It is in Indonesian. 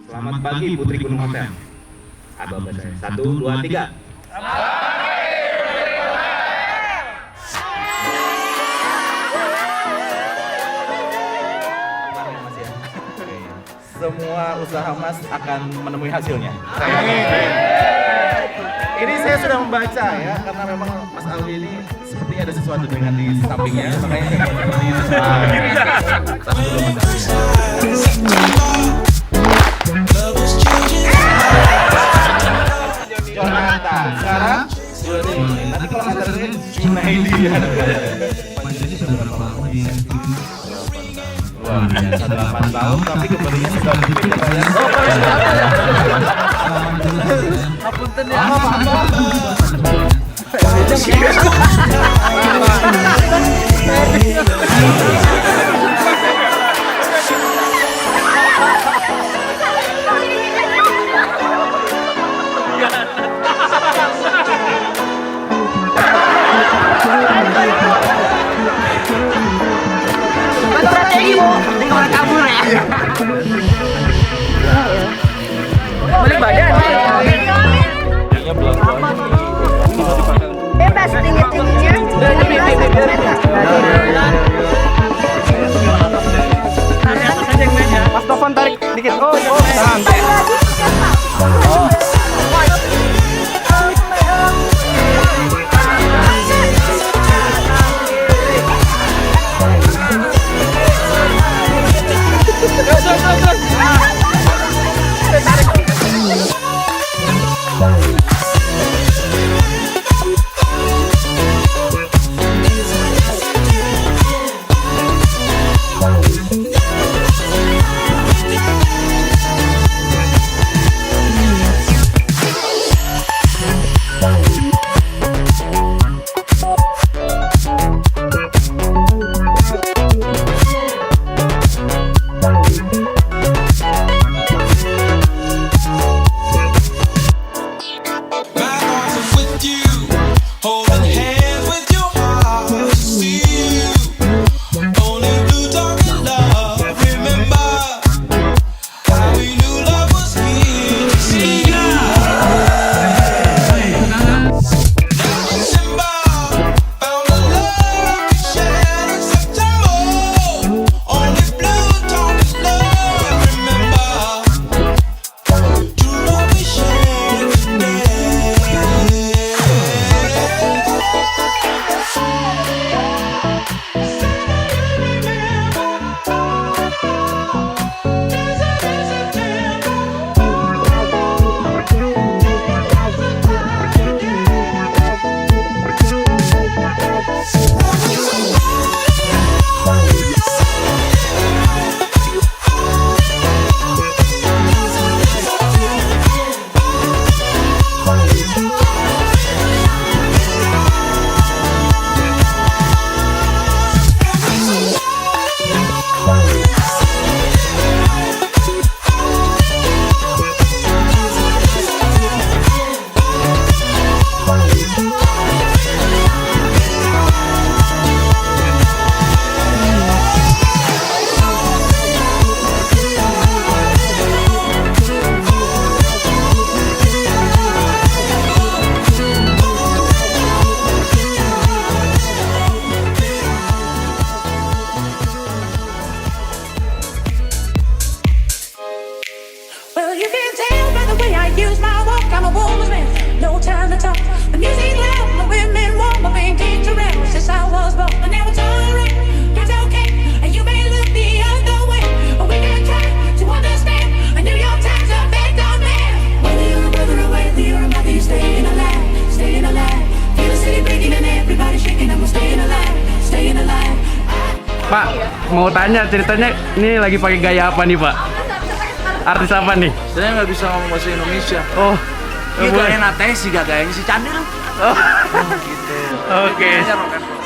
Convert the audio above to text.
Selamat pagi Putri Gunung Hotel. Abah saya. 1, 2, 3. Semua usaha Mas akan menemui hasilnya. Ini saya sudah membaca ya, karena memang Mas Alwi ini seperti ada sesuatu dengan di sampingnya, makanya saya seperti ini. Tas dulu Mas Alwi. Jonathan, sekarang nanti kalau nganterin Junaidi ya. Panjangnya sudah berapa lama di Wah, 8 tahun tapi kembalinya sudah lebih ya. Apunten ya. Balik badan. Bebas tinggi-tingginya. Mas Tovan tarik dikit. Oh, santai. Pak, mau tanya ceritanya ini lagi pakai gaya apa nih Pak? Artis apa nih? Saya nggak bisa ngomong bahasa Indonesia. Oh, Ini gaya nate sih, gayanya si Candil. oh. Gitu. Oke. Ini aja rock and roll.